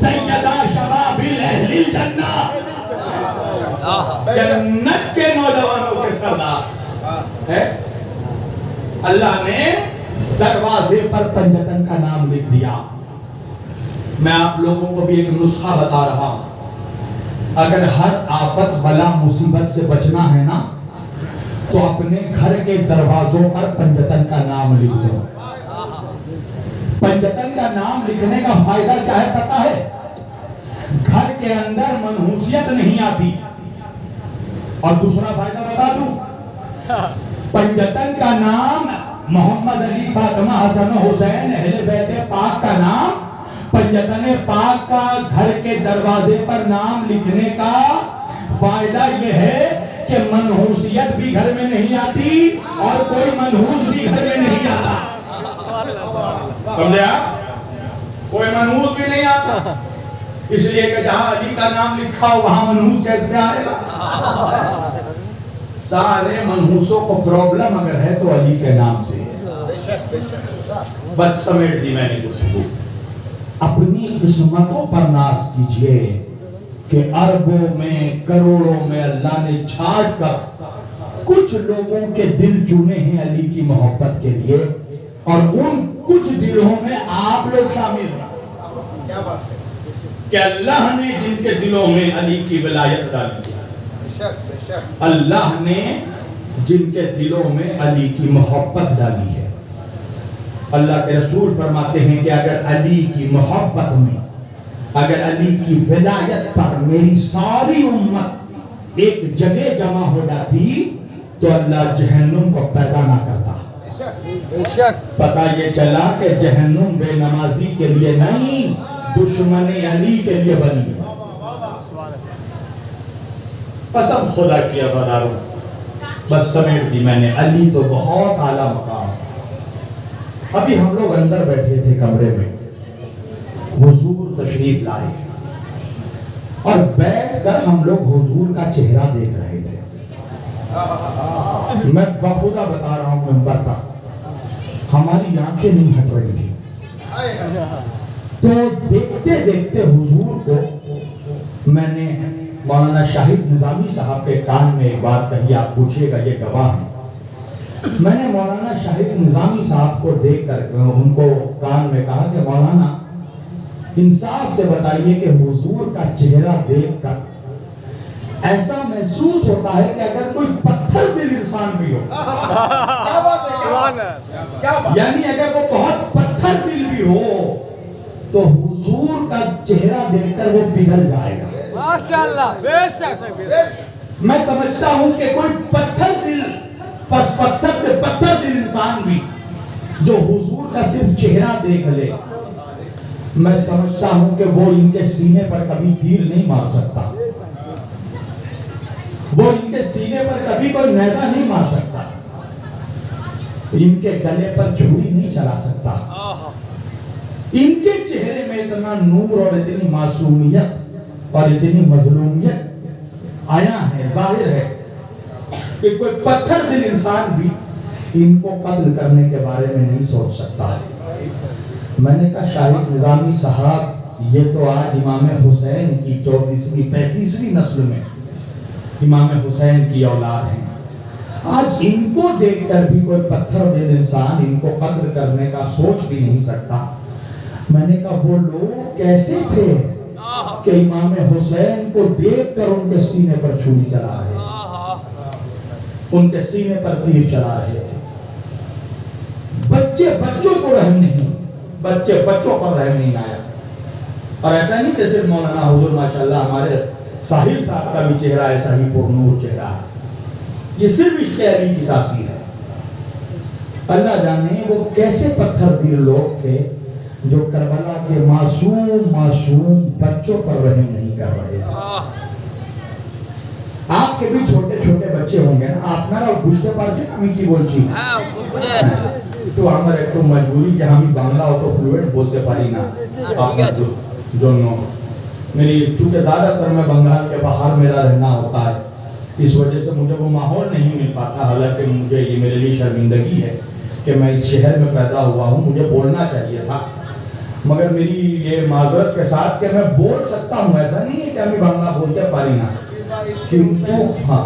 سیدہ شباب اہل الجنہ، جنت کے نوجوانوں کے سردار ہے۔ اللہ نے دروازے پر پنجتن کا نام لکھ دیا. میں آپ لوگوں کو بھی ایک نسخہ بتا رہا ہوں. اگر ہر آفت بلا مصیبت سے بچنا ہے نا تو اپنے گھر کے دروازوں پر پنجتن کا نام لکھ دو. پنجتن کا نام لکھنے کا فائدہ کیا ہے پتا ہے؟ گھر کے اندر منحوسیت نہیں آتی. اور دوسرا فائدہ بتا دوں، پنجتن کا نام محمد علی فاطمہ حسن حسین اہل بیت پاک کا نام، پنجتن پاک کا گھر کے دروازے پر نام لکھنے کا فائدہ یہ ہے کہ منحوسیت بھی گھر میں نہیں آتی اور کوئی منحوس بھی گھر میں نہیں آتا. سمجھے آپ؟ کوئی منحوس بھی نہیں آتا. اس لیے کہ جہاں علی کا نام لکھا ہو وہاں منحوس کیسے آئے گا؟ سارے منحوسوں کو پرابلم اگر ہے تو علی کے نام سے. بس سمیٹ دی میں نے گفتگو. اپنی قسمتوں پر ناز کیجئے کہ اربوں میں کروڑوں میں اللہ نے چھانٹ کر کچھ لوگوں کے دل چنے ہیں علی کی محبت کے لیے، اور ان کچھ دلوں میں آپ لوگ شامل ہیں. کہ اللہ نے جن کے دلوں میں علی کی ولایت ڈالی ہے، اللہ نے جن کے دلوں میں علی کی محبت ڈالی ہے. اللہ کے رسول فرماتے ہیں کہ اگر علی کی محبت میں، اگر علی کی ولایت پر میری ساری امت ایک جگہ جمع ہو جاتی تو اللہ جہنم کو پیدا نہ کرتا. پتہ یہ چلا کہ جہنم بے نمازی کے لیے نہیں، دشمن علی کے لیے بنی ہے. قسم خدا کی ابداروں. بس سمیٹ دی میں نے. علی تو بہت اعلیٰ مقام. ابھی ہم لوگ اندر بیٹھے تھے کمرے میں، حضور تشریف لائے اور بیٹھ کر ہم لوگ حضور کا چہرہ دیکھ رہے تھے. میں بخدا بتا رہا ہوں منبر پر ہماری آنکھیں نہیں ہٹ رہی تھی. تو دیکھتے دیکھتے حضور کو میں نے مولانا شاہد نظامی صاحب کے کان میں ایک بات کہی، آپ پوچھئے گا یہ گواہ ہیں. میں نے مولانا شاہد نظامی صاحب کو دیکھ کر ان کو کان میں کہا کہ مولانا انصاف سے بتائیے کہ حضور کا چہرہ دیکھ کر ایسا محسوس ہوتا ہے کہ اگر کوئی پتھر دل انسان بھی ہو، یعنی اگر وہ بہت پتھر دل بھی ہو تو حضور کا چہرہ دیکھ کر وہ پگھل جائے گا. ماشاءاللہ. بے شک. میں سمجھتا ہوں کہ کوئی پتھر دل، پس پتھر سے پتھر دل انسان بھی جو حضور کا صرف چہرہ دیکھ لے، میں سمجھتا ہوں کہ وہ ان کے سینے پر کبھی تیر نہیں مار سکتا، وہ ان کے سینے پر کبھی کوئی نیزہ نہیں مار سکتا، ان کے گلے پر چھری نہیں چلا سکتا. ان کے چہرے میں اتنا نور اور اتنی معصومیت اور اتنی مظلومیت آیا ہے، ظاہر ہے کہ کوئی پتھر دل انسان بھی ان کو قتل کرنے کے بارے میں نہیں سوچ سکتا. میں نے کہا شاہد نظامی صاحب یہ تو آج امام حسین کی 34ویں 35ویں نسل میں امام حسین کی اولاد ہیں. آج ان کو دیکھ کر بھی کوئی پتھر دل انسان ان کو قتل کرنے کا سوچ بھی نہیں سکتا. میں نے کہا وہ لوگ کیسے تھے کہ امام حسین کو دیکھ کر ان کے سینے پر چھری چلا رہے تھے، ان کے سینے پر تیر چلا رہے تھے. بچے بچوں کو رحم نہیں، بچے بچوں پر رحم نہیں آیا. اور ایسا نہیں کہ صرف مولانا حضور ماشاءاللہ ہمارے ساحل صاحب کا بھی چہرہ ایسا ہی پرنور چہرہ ہے. یہ صرف عشق علی کی تاثیر ہے. اللہ جانے وہ کیسے پتھر دل لوگ تھے جو کربلا کے معصوم بچوں پر رحم نہیں کر رہے تھے. آپ کے بھی چھوٹے چھوٹے بچے ہوں گے نا, آپ نا گوشتے پارچے ہمیں کی بولچی تو ہمارے ایک تو مجبوری کہ ہمیں بنگلہ ہو تو فلوئنٹ بولتے پاری نا جو نو میری چونکہ زیادہ تر میں بنگال کے باہر میرا رہنا ہوتا ہے, اس وجہ سے مجھے وہ ماحول نہیں مل پاتا. حالانکہ مجھے یہ میرے لیے شرمندگی ہے کہ میں اس شہر میں پیدا ہوا ہوں, مجھے بولنا چاہیے تھا, مگر میری یہ معذرت کے ساتھ کہ میں بول سکتا ہوں, ایسا نہیں ہے کہ ہمیں بنگلہ بولتے پاری نا. ہاں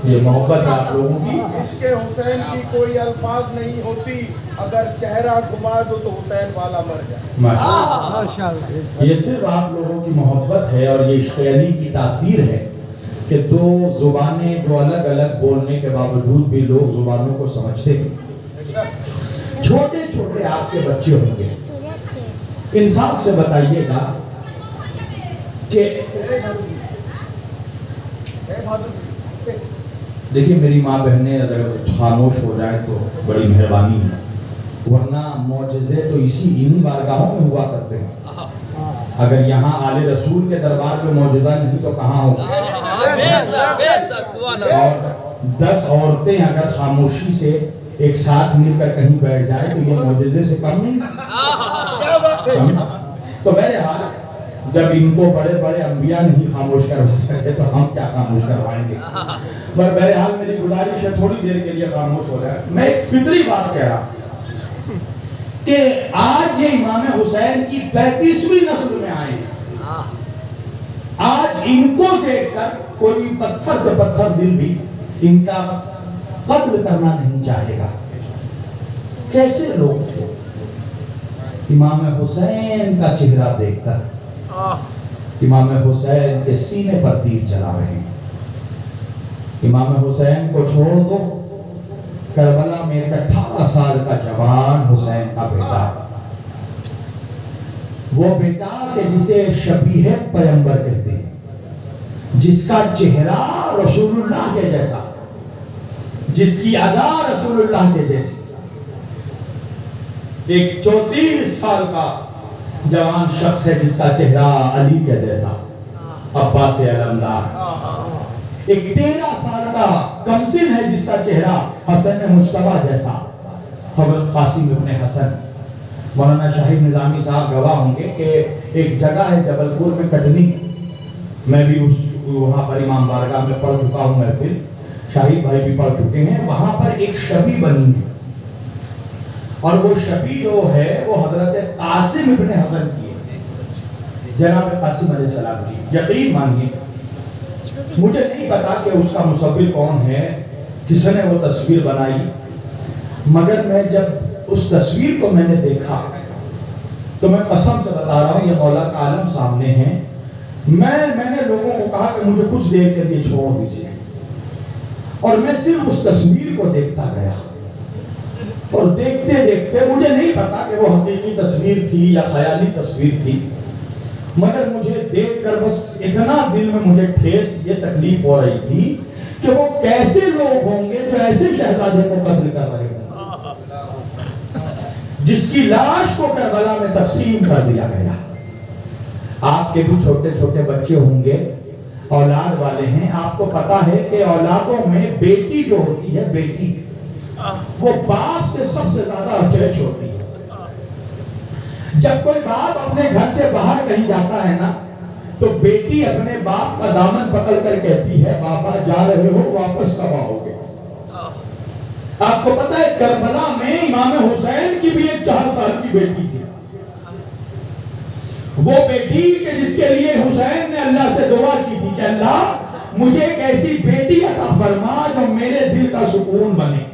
یہ محبت ہے آپ لوگوں کی. عشق حسین کی کوئی الفاظ نہیں ہوتی، اگر چہرہ گھما دو تو حسین والا مر جائے. یہ صرف آپ لوگوں کی محبت ہے اور یہ عشق علی کی تاثیر ہے کہ دو زبانیں جو الگ الگ بولنے کے باوجود بھی لوگ زبانوں کو سمجھتے ہیں. چھوٹے چھوٹے آپ کے بچے ہوں گے، انصاف سے بتائیے گا کہ دیکھیں میری ماں بہنیں اگر خاموش ہو جائیں تو بڑی مہربانی ہے، ورنہ معجزے تو انہی بارگاہوں میں ہوا کرتے ہیں. اگر یہاں آل رسول کے دربار میں معجزہ نہیں تو کہاں ہوگا؟ اور 10 عورتیں اگر خاموشی سے ایک ساتھ مل کر کہیں بیٹھ جائے تو یہ معجزے سے کم نہیں. تو بہرحال جب ان کو بڑے بڑے انبیاء نہیں خاموش کروا سکے تو ہم کیا خاموش کروائیں گے. بہرحال میری گزارش ہے تھوڑی دیر کے لیے خاموش ہو جائے. میں ایک فطری بات کہہ رہا کہ آج یہ امام حسین کی 35ویں نسل میں آئے ہیں. آج ان کو دیکھ کر کوئی پتھر سے پتھر دل بھی ان کا قتل کرنا نہیں چاہے گا. کیسے لوگ تھے؟ امام حسین کا چہرہ دیکھ کر امام حسین کے سینے پر تیر چلا رہے ہیں. امام حسین کو چھوڑ دو، کربلا میں ایک 18 سال کا جوان حسین کا بیٹا، وہ بیٹا کہ جسے شبیہ پیغمبر کہتے ہیں، جس کا چہرہ رسول اللہ کے جیسا، جس کی ادا رسول اللہ کے جیسی، ایک 34 سال کا جوان شخص ہے جس کا چہرہ علی کے جیسا، عباس علمدار. ایک 13 سال کا کمسن ہے جس کا چہرہ حسن مجتبیٰ جیسا، حضرت قاسم ابن حسن. مولانا شاہد نظامی صاحب گواہ ہوں گے کہ ایک جگہ ہے جبل پور میں کٹنی، میں بھی وہاں پر امام بارگاہ میں پڑھ چکا ہوں محفل، شاہد بھائی بھی پڑھ چکے ہیں. وہاں پر ایک شبی بنی ہے اور وہ شبی جو ہے وہ حضرت قاسم ابن حسن کی ہے، جناب قاسم علیہ السلام کی. یقین مانیے مجھے نہیں پتا کہ اس کا مصور کون ہے، کس نے وہ تصویر بنائی، مگر میں جب اس تصویر کو میں نے دیکھا تو میں قسم سے بتا رہا ہوں یہ مولا کا عالم سامنے ہے. میں نے لوگوں کو کہا کہ مجھے کچھ دیر کے لیے چھوڑ دیجئے، اور میں صرف اس تصویر کو دیکھتا گیا اور دیکھتے دیکھتے مجھے نہیں پتا کہ وہ حقیقی تصویر تھی یا خیالی تصویر تھی، مگر مجھے دیکھ کر بس اتنا دل میں مجھے ٹھیس یہ تکلیف ہو رہی تھی کہ وہ کیسے لوگ ہوں گے جو ایسے شہزادے کو قتل کر رہے ہوں، جس کی لاش کو کربلا میں تقسیم کر دیا گیا. آپ کے بھی چھوٹے چھوٹے بچے ہوں گے، اولاد والے ہیں، آپ کو پتا ہے کہ اولادوں میں بیٹی جو ہوتی ہے، بیٹی وہ باپ سے سب سے زیادہ اٹیچ ہوتی ہے. جب کوئی باپ اپنے گھر سے باہر کہیں جاتا ہے نا تو بیٹی اپنے باپ کا دامن پکڑ کر کہتی ہے بابا جا رہے ہو واپس کب آؤ گے. آپ کو پتا ہے کربلا میں امام حسین کی بھی ایک 4 سال کی بیٹی تھی. وہ بیٹی کہ جس کے لیے حسین نے اللہ سے دعا کی تھی کہ اللہ مجھے ایک ایسی بیٹی عطا فرما جو میرے دل کا سکون بنے.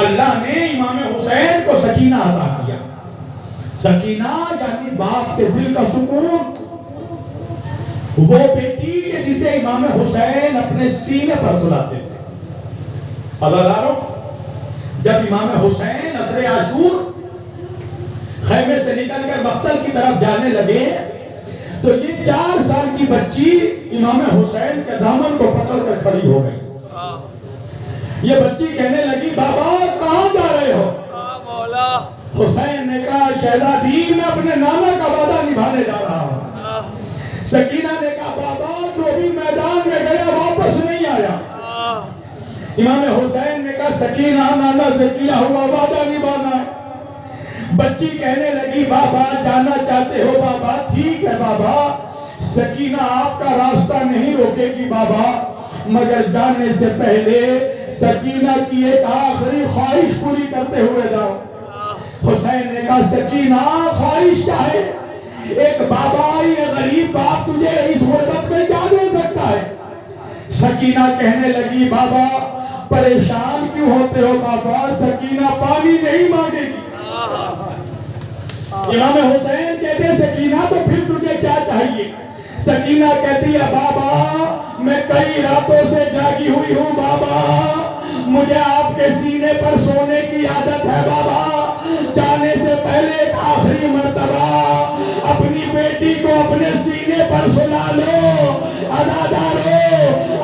اللہ نے امام حسین کو سکینہ عطا کیا. سکینہ یعنی باپ کے دل کا سکون. وہ بیٹی کہ جسے امام حسین اپنے سینے پر سلاتے تھے. عزیزانو جب امام حسین عصر عاشور خیمے سے نکل کر مقتل کی طرف جانے لگے تو یہ 4 سال کی بچی امام حسین کے دامن کو پکڑ کر کھڑی ہو گئی. یہ بچی کہنے لگی بابا کہاں جا رہے ہو؟ حسین نے کہا شہزادی میں اپنے نانا کا وعدہ نبھانے جا رہا ہوں. سکینہ نے کہا بابا جو بھی میدان میں گیا واپس نہیں آیا. امام حسین نے کہا سکینہ نانا سے کیا ہوا وعدہ نبھانا ہے. بچی کہنے لگی بابا جانا چاہتے ہو بابا ٹھیک ہے بابا، سکینہ آپ کا راستہ نہیں روکے گی بابا، مگر جانے سے پہلے سکینہ کی ایک آخری خواہش پوری کرتے ہوئے جاؤ. حسین نے کہا سکینہ خواہش کیا ہے؟ ایک بابا یہ غریب باپ تجھے اس غربت میں کیا دے سکتا ہے؟ سکینہ کہنے لگی بابا پریشان کیوں ہوتے ہو بابا، سکینہ پانی نہیں مانگے گی۔ امام حسین کہتے ہیں سکینہ تو پھر تجھے کیا چاہیے؟ سکینہ کہتی ہے بابا میں کئی راتوں سے جاگی ہوئی ہوں بابا، مجھے آپ کے سینے پر سونے کی عادت ہے بابا، جانے سے پہلے ایک آخری مرتبہ اپنی بیٹی کو اپنے سینے پر سلا لو۔ عزادارو،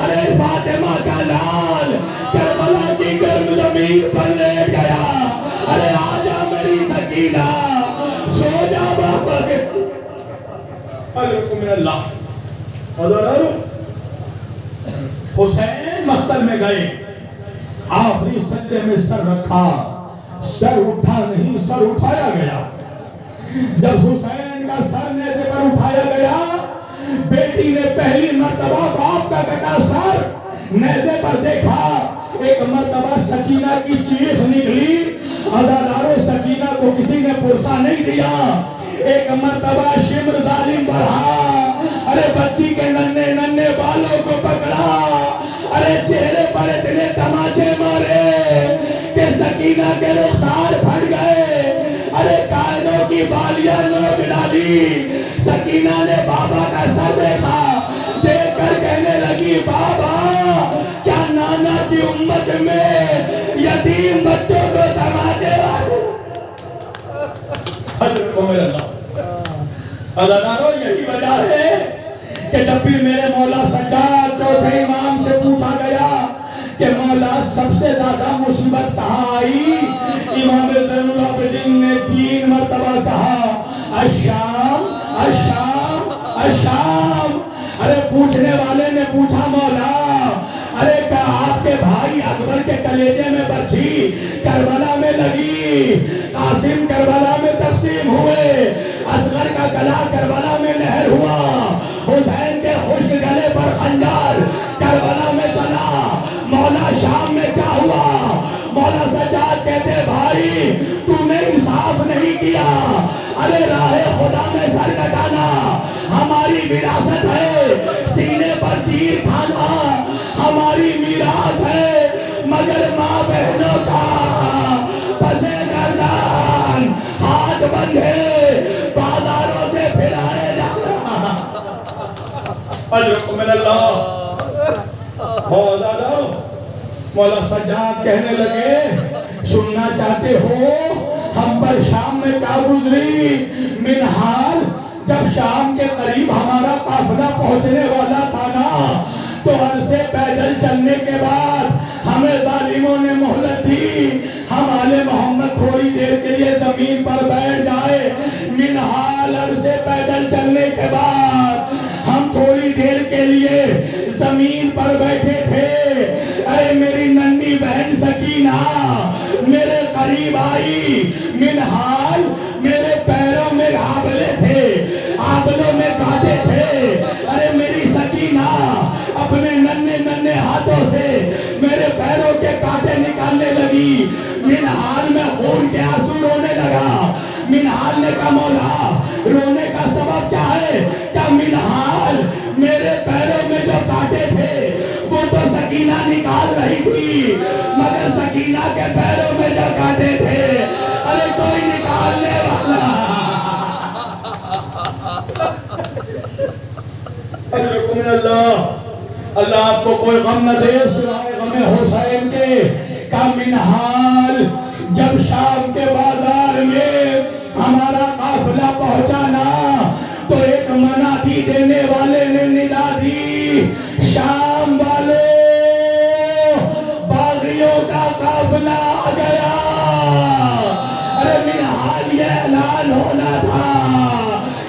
ارے فاطمہ کا لال کربلا کی گرم زمین پر لیٹ گیا، ارے آجا میری سکینہ سو جا بابا کے من اللہ۔ عزادارو حسین مقتل میں گئے، آخری سجدے میں سر رکھا، سر اٹھا نہیں، سر اٹھایا گیا۔ جب حسین کا سر نیزے پر اٹھایا گیا، بیٹی نے پہلی مرتبہ باپ کا کٹا سر نیزے پر دیکھا، ایک مرتبہ سکینہ کی چیخ نکلی، عزادارو سکینہ کو کسی نے پرسا نہیں دیا، ایک مرتبہ شمر ظالم بڑھا، ارے بچی کے ننھے ننھے بالوں کو پکڑا، ارے چہرے پر اتنے تماچے مارے کہ سکینہ کے رخسار پھٹ گئے، ارے قائدوں کی بالیاں نوچ ڈالی۔ سکینہ نے بابا کا سر دیکھا، دیکھ کر کہنے لگی بابا کیا نانا کی امت میں یتیم بچوں کو تماچے مارے؟ حضرت کو میرا اللہ۔ عزادارو یہی وجہ ہے کہ جب بھی میرے مولا سجاد چوتھے امام سے پوچھا گیا کہ مولا سب سے زیادہ مصیبت کہاں آئی، امام زین العابدین نے 3 مرتبہ کہا الشام الشام الشام۔ ارے پوچھنے والے نے پوچھا مولا ارے کیا آپ کے بھائی اکبر کے کلیجے میں برچھی کربلا میں لگی، قاسم کربلا میں تقسیم ہوئے، اصغر کا گلا کربلا میں نہر ہوا، حسین کے خشک گلے پر خنجر کربلا میں چلا، مولا شام میں کیا ہوا؟ مولا سجاد کہتے بھائی تو نے انصاف نہیں کیا، ارے راہ خدا میں سر کٹانا ہماری وراثت ہے، سینے پر تیر کھانا ہماری میراث ہے، مگر ماں بہنوں کا پسے گردان ہاتھ بندھے بازاروں سے پھرائے جانا۔ اجرکم من اللہ۔ مولا سجاد کہنے لگے سننا چاہتے ہو ہم پر شام میں کیا گزری؟ منحال جب شام کے قریب ہمارا قافلہ پہنچنے والا تھا نا تو عرصے پیدل چلنے کے بعد ہمیں ظالموں نے مہلت دی، ہم آل محمد تھوڑی دیر کے لیے زمین پر بیٹھ جائے۔ منحال عرصے پیدل چلنے کے بعد ہم تھوڑی دیر کے لیے زمین پر بیٹھے تھے، ارے میری ننھی بہن سکینہ میرے قریب آئی، منحال میرے پیروں میں آبلے تھے، آبلوں میں کانٹے تھے، ارے میری سکینہ اپنے ننھے ننھے ہاتھوں سے میرے پیروں کے کانٹے نکالنے لگی، منحال میں خون کے آنسو رونے لگا۔ منحال نے کہا مولا رونے کا سبب کیا ہے؟ کیا منحال میرے پیروں میں جو کانٹے تھے وہ تو سکینہ نکال رہی تھی، مگر سکینہ کے پیروں میں جو کانٹے تھے ارے کوئی نکالنے والا۔ اجرکم من اللہ۔ اللہ آپ کو کوئی غم نہ دے سوائے غم حسین کے۔ کا منحال جب شام کے بازار میں ہمارا قافلہ پہنچانا تو ایک منادی دینے والے نے ندا دی شام والے باغیوں کا قافلہ آ گیا۔ ارے منحال یہ اعلان ہونا تھا،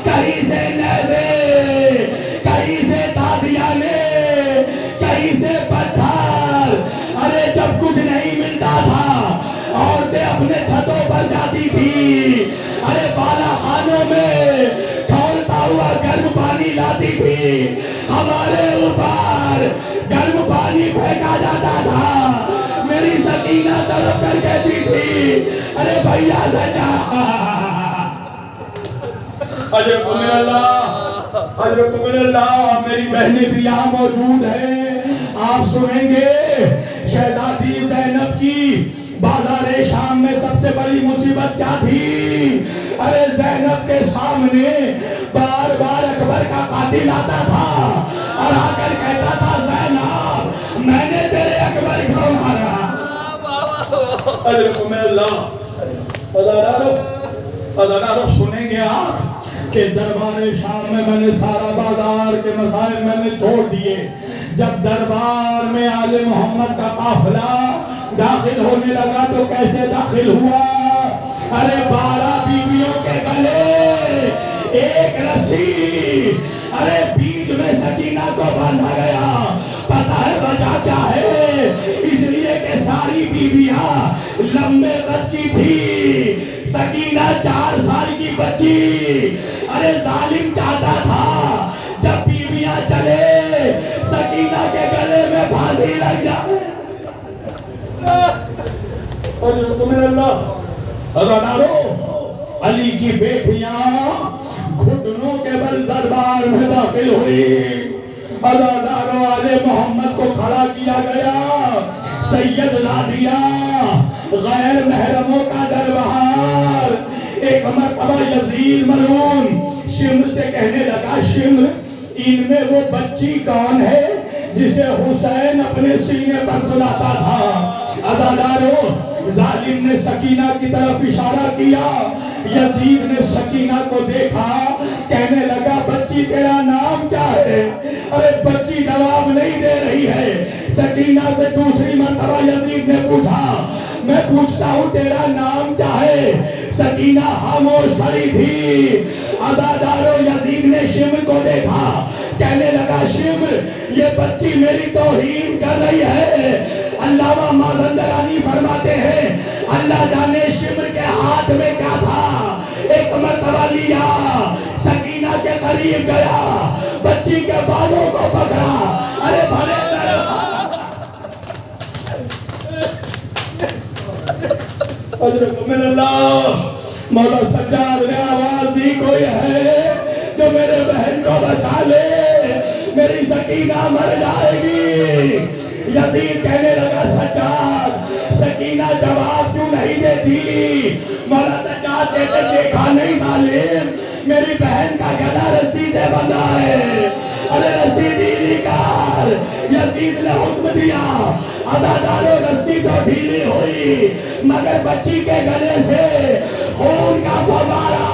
کہیں سے نیزے، کہیں سے تازیانے، کہیں سے پتھر، ارے جب کچھ نہیں ملتا تھا عورتیں اپنے چھتوں پر جاتی تھی، ارے بالا خانوں میں کھولتا ہوا گرم پانی لاتی تھی، ہمارے اوپر گرم پانی پھینکا جاتا تھا، میری سکینہ تڑپ کر کہتی تھی ارے بھیا سجا۔ اجرکم من اللہ، اجرکم من اللہ۔ میری بہنیں بھی یہاں موجود ہیں، آپ سنیں گے شہزادی زینب کی بازار شام میں سب سے بڑی مصیبت کیا تھی؟ ارے زینب کے سامنے بار بار اکبر کا قاتل آتا تھا اور آ کر کہتا تھا زینب میں نے تیرے اکبر کو مارا. ارے میں اللہ ادارو سنیں گے آپ کہ دربار شام میں نے سارا بازار کے مسائل میں نے چھوڑ دیے. جب دربار میں آل محمد کا قافلہ داخل ہونے لگا تو کیسے داخل ہوا؟ ارے 12 بیویوں کے گلے ایک رسی، ارے بیچ میں سکینہ کو باندھا گیا. پتہ ہے وجہ کیا ہے؟ اس لیے کہ ساری بیویاں لمبے قد کی تھی، سکینہ 4 سال کی بچی. ارے ظالم چاہتا تھا جب بیویاں چلے سکینہ کے گلے میں پھانسی لگ جائے. علی کی بیٹیاں گھٹنوں کے بل دربار میں داخل ہوئی. ادادارو آل محمد کو کھڑا کیا گیا. سید زادیہ غیر محرموں کا دربار. ایک مرتبہ یزید ملعون شمر سے کہنے لگا شمر ان میں وہ بچی کون ہے جسے حسین اپنے سینے پر سلاتا تھا؟ ادادارو ظالم نے سکینہ کی طرف اشارہ کیا. یزید نے سکینہ کو دیکھا، کہنے لگا بچی تیرا نام کیا ہے؟ ارے بچی جواب نہیں دے رہی ہے. سکینہ سے دوسری مرتبہ یزید نے پوچھا میں پوچھتا ہوں تیرا نام کیا ہے؟ سکینہ خاموش کھڑی تھی. ادادارو یزید نے شمر کو دیکھا، کہنے لگا شمر یہ بچی میری توہین کر رہی ہے. علامہ مازندرانی فرماتے ہیں اللہ جانے شمر کے ہاتھ میں کیا تھا. ایک مرتبہ لیا، سکینہ کے قریب گیا، بچی کے بالوں کو پکڑا. ارے بھلے من اللہ. مولا سجاد نے آواز دی کوئی ہے جو میرے بہن کو بچا لے، میری سکینہ مر جائے گی. یزید کہنے لگا سجاد سکینہ جواب کیوں نہیں دیتی؟ مولا سجاد کہتے دیکھا نہیں ظالم میری بہن کا گلا رسی سے بندھا ہے. ارے رسی ڈھیلی کر. یزید نے حکم دیا. ادادارو رسی تو ڈھیلی ہوئی مگر بچی کے گلے سے خون کا فوارہ.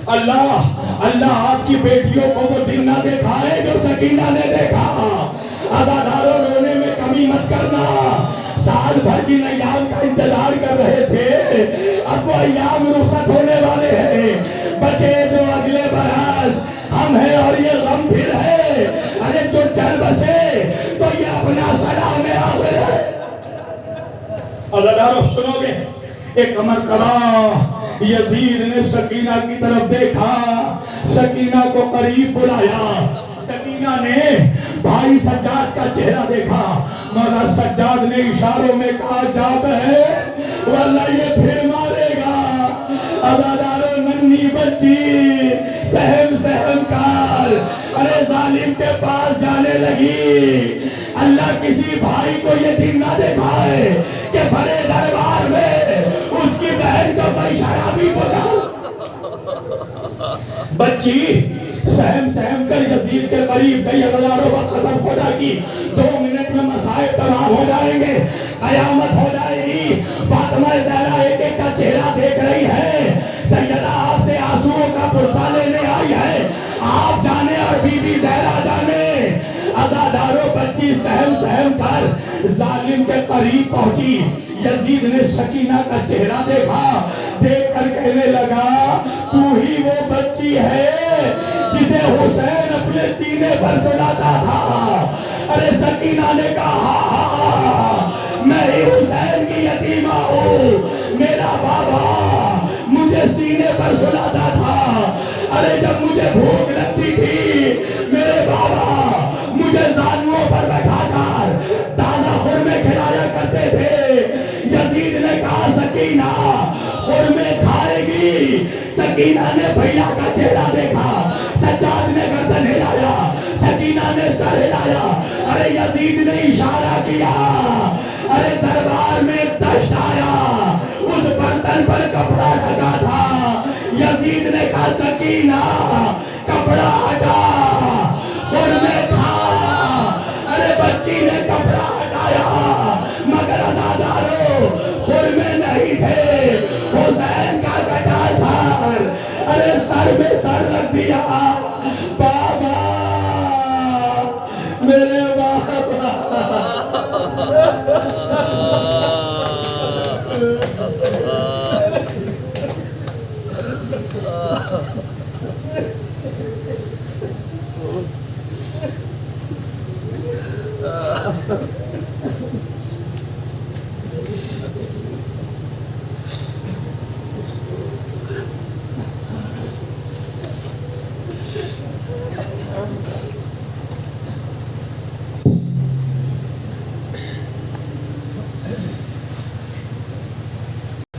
اللہ آپ کی بیٹیوں کو وہ دن نہ دکھائے جو سکینہ نے دیکھا. ادادارو رونے میں کمی مت کرنا. سال بھر کی ایام کا انتظار کر رہے تھے، اب وہ ایام رخصت ہونے والے ہیں. بچے جو اگلے برس ہم ہیں اور یہ غم پھر ہے. ارے جو چل بسے تو یہ اپنا سلام آخر ہے. ادادارو سنو گے ایک مرتبہ یزید نے سکینہ کی طرف دیکھا، سکینہ کو قریب بلایا. سکینہ نے بھائی سجاد کا چہرہ دیکھا. مولا سجاد نے اشاروں میں کہا جا بہن ورنہ یہ پھر مارے گا. ادادارو ننھی بچی سہم سہم کر. ارے ظالم کے پاس جانے لگی. اللہ کسی بھائی کو یہ دن نہ دکھائے کہ بڑے دربار میں اس کی بہن کو کوئی شرابی بتا. بچی سہم سہم کر یزید کے قریب گئی. ادادارو وقت ختم خدا کی 2 منٹ میں مسائل تمام ہو جائیں گے، قیامت ہو جائے گی. فاطمہ زہرا ایک ایک کا چہرہ دیکھ رہی ہے. سیدہ آپ سے آنسوؤں کا پرسہ لینے آئی ہے. آپ جانے اور بی بی زہرا جانے. ادادارو بچی سہم سہم کر ظالم کے قریب پہنچی. یزید نے سکینہ کا چہرہ دیکھا، دیکھ کر کہنے لگا تو ہی وہ بچی ہے جسے حسین اپنے سینے پر سلاتا تھا. ارے سکینہ نے کہا میں ہی حسین کی یتیمہ ہوں. میرا بابا مجھے سینے پر سلاتا تھا. ارے جب مجھے بھوک لگتی تھی میرے بابا مجھے زانوؤں پر بیٹھا کر تازہ خرمے کھلایا کرتے تھے. یزید نے کہا سکینہ خرمے کھائے گی. سکینہ نے بھیا کا چہرہ دیکھا، سجاد نے گردن ہلایا، سکینہ نے سر ہلایا، ارے یزید نے اشارہ کیا، ارے دربار میں دشت آیا، اس برتن پر کپڑا لگا تھا، یزید نے کہا سکینہ کپڑا ہٹا، سرمے تھا، ارے بچی نے کپڑا ہٹایا، مگر ازادارو سرمے نہیں تھے،